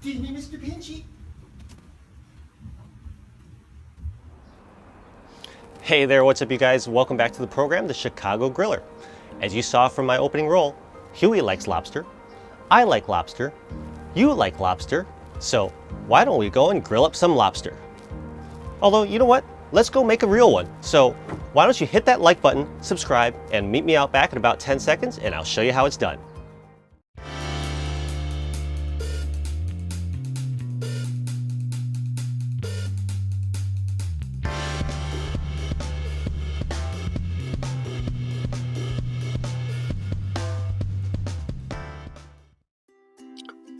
Did me, Mr. Pinchy? Hey there, what's up you guys? Welcome back to the program, The Chicago Griller. As you saw from my opening roll, Huey likes lobster, I like lobster, you like lobster, so why don't we go and grill up some lobster? Although, you know what? Let's go make a real one. So why don't you hit that like button, subscribe, and meet me out back in about 10 seconds and I'll show you how it's done.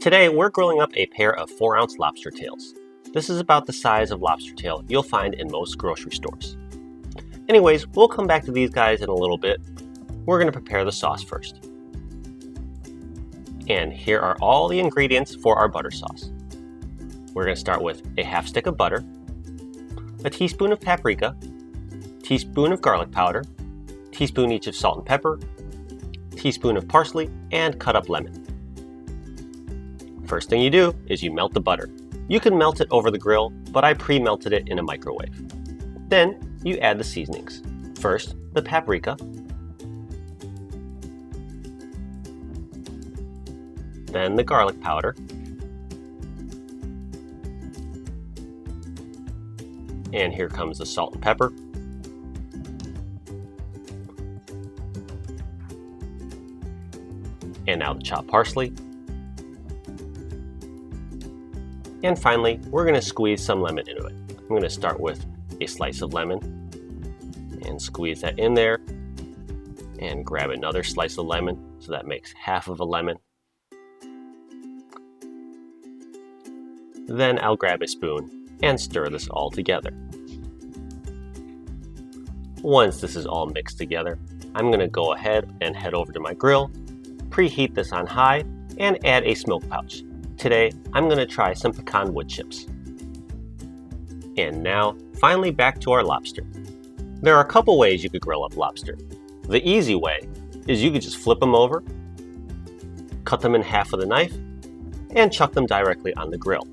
Today, we're grilling up a pair of 4-ounce lobster tails. This is about the size of lobster tail you'll find in most grocery stores. Anyways, we'll come back to these guys in a little bit. We're going to prepare the sauce first. And here are all the ingredients for our butter sauce. We're going to start with a half stick of butter, a teaspoon of paprika, teaspoon of garlic powder, teaspoon each of salt and pepper, teaspoon of parsley, and cut up lemon. First thing you do is you melt the butter. You can melt it over the grill, but I pre-melted it in a microwave. Then you add the seasonings. First, the paprika, then the garlic powder, and here comes the salt and pepper, and now the chopped parsley. And finally, we're going to squeeze some lemon into it. I'm going to start with a slice of lemon and squeeze that in there and grab another slice of lemon, so that makes half of a lemon. Then I'll grab a spoon and stir this all together. Once this is all mixed together, I'm going to go ahead and head over to my grill, preheat this on high, and add a smoke pouch. Today, I'm going to try some pecan wood chips. And now, finally back to our lobster. There are a couple ways you could grill up lobster. The easy way is you could just flip them over, cut them in half with a knife, and chuck them directly on the grill.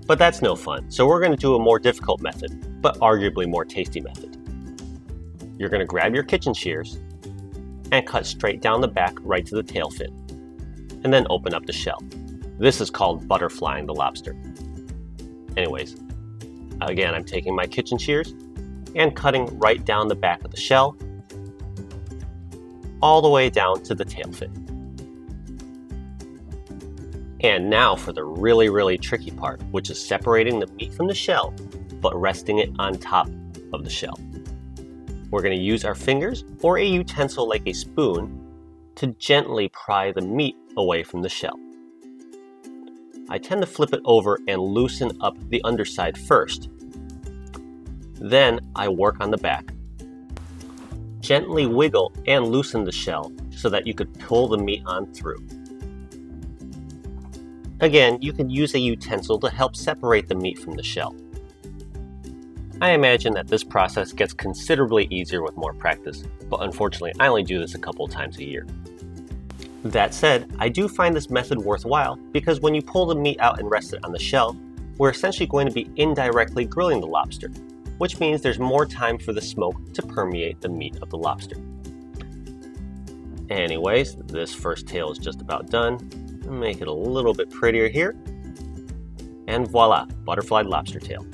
But that's no fun, so we're going to do a more difficult method, but arguably more tasty method. You're going to grab your kitchen shears and cut straight down the back right to the tail fin, and then open up the shell. This is called butterflying the lobster. Anyways, again, I'm taking my kitchen shears and cutting right down the back of the shell, all the way down to the tail fin. And now for the really tricky part, which is separating the meat from the shell, but resting it on top of the shell. We're going to use our fingers or a utensil like a spoon to gently pry the meat away from the shell. I tend to flip it over and loosen up the underside first. Then I work on the back. Gently wiggle and loosen the shell so that you could pull the meat on through. Again, you can use a utensil to help separate the meat from the shell. I imagine that this process gets considerably easier with more practice, but unfortunately I only do this a couple times a year. That said, I do find this method worthwhile because when you pull the meat out and rest it on the shell, we're essentially going to be indirectly grilling the lobster, which means there's more time for the smoke to permeate the meat of the lobster. Anyways, this first tail is just about done. Make it a little bit prettier here. And voila, butterflied lobster tail.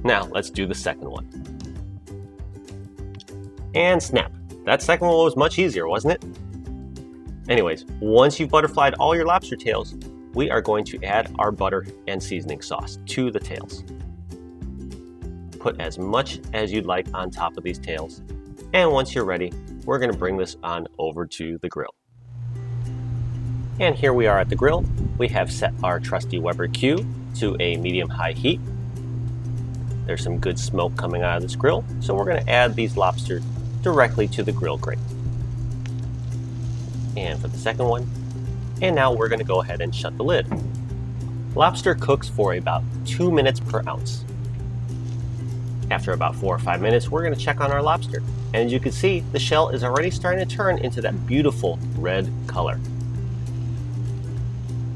Now let's do the second one. And snap. That second one was much easier, wasn't it? Anyways, once you've butterflied all your lobster tails, we are going to add our butter and seasoning sauce to the tails. Put as much as you'd like on top of these tails, and once you're ready, we're going to bring this on over to the grill. And here we are at the grill. We have set our trusty Weber Q to a medium-high heat. There's some good smoke coming out of this grill, so we're going to add these lobsters directly to the grill grate. And for the second one, and now we're going to go ahead and shut the lid. Lobster cooks for about 2 minutes per ounce. After about 4 or 5 minutes, we're going to check on our lobster. And as you can see, the shell is already starting to turn into that beautiful red color.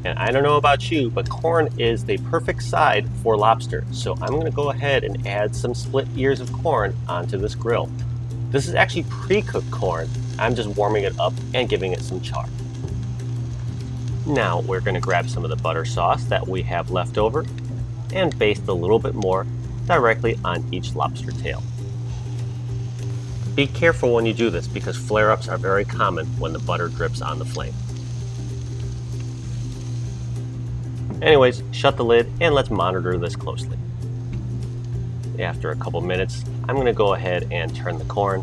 And I don't know about you, but corn is the perfect side for lobster. So I'm gonna go ahead and add some split ears of corn onto this grill. This is actually pre-cooked corn. I'm just warming it up and giving it some char. Now we're gonna grab some of the butter sauce that we have left over and baste a little bit more directly on each lobster tail. Be careful when you do this because flare-ups are very common when the butter drips on the flame. Anyways, shut the lid and let's monitor this closely. After a couple minutes, I'm going to go ahead and turn the corn,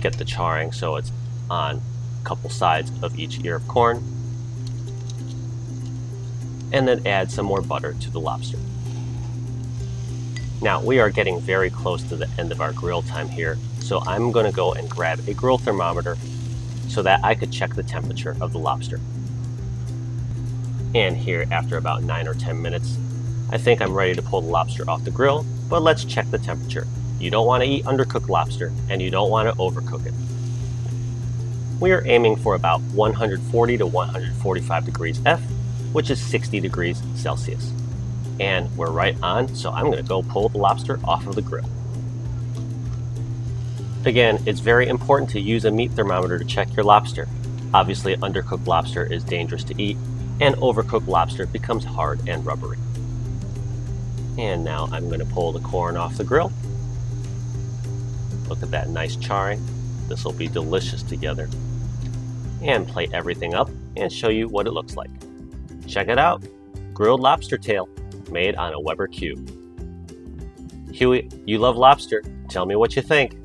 get the charring so it's on a couple sides of each ear of corn, and then add some more butter to the lobster. Now we are getting very close to the end of our grill time here, so I'm going to go and grab a grill thermometer so that I could check the temperature of the lobster. And here, after about 9 or 10 minutes, I think I'm ready to pull the lobster off the grill, but let's check the temperature. You don't want to eat undercooked lobster, and you don't want to overcook it. We are aiming for about 140 to 145 degrees F, which is 60 degrees Celsius. And we're right on, so I'm going to go pull the lobster off of the grill. Again, it's very important to use a meat thermometer to check your lobster. Obviously, undercooked lobster is dangerous to eat, and overcooked lobster becomes hard and rubbery. And now I'm going to pull the corn off the grill. Look at that nice charring. This will be delicious together. And plate everything up and show you what it looks like. Check it out, grilled lobster tail made on a Weber cube. Huey, you love lobster. Tell me what you think.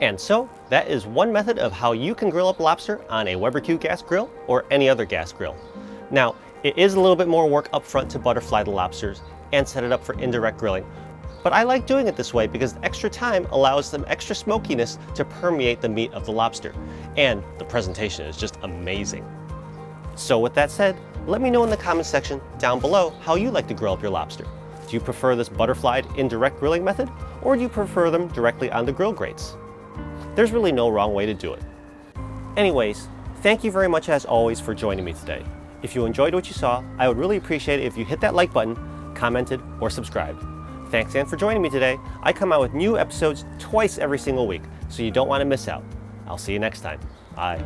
And so, that is one method of how you can grill up lobster on a Weber Q gas grill or any other gas grill. Now, it is a little bit more work up front to butterfly the lobsters and set it up for indirect grilling, but I like doing it this way because the extra time allows some extra smokiness to permeate the meat of the lobster, and the presentation is just amazing. So with that said, let me know in the comment section down below how you like to grill up your lobster. Do you prefer this butterflied indirect grilling method, or do you prefer them directly on the grill grates? There's really no wrong way to do it. Anyways, thank you very much as always for joining me today. If you enjoyed what you saw, I would really appreciate it if you hit that like button, commented, or subscribed. Thanks again for joining me today. I come out with new episodes twice every single week, so you don't want to miss out. I'll see you next time. Bye.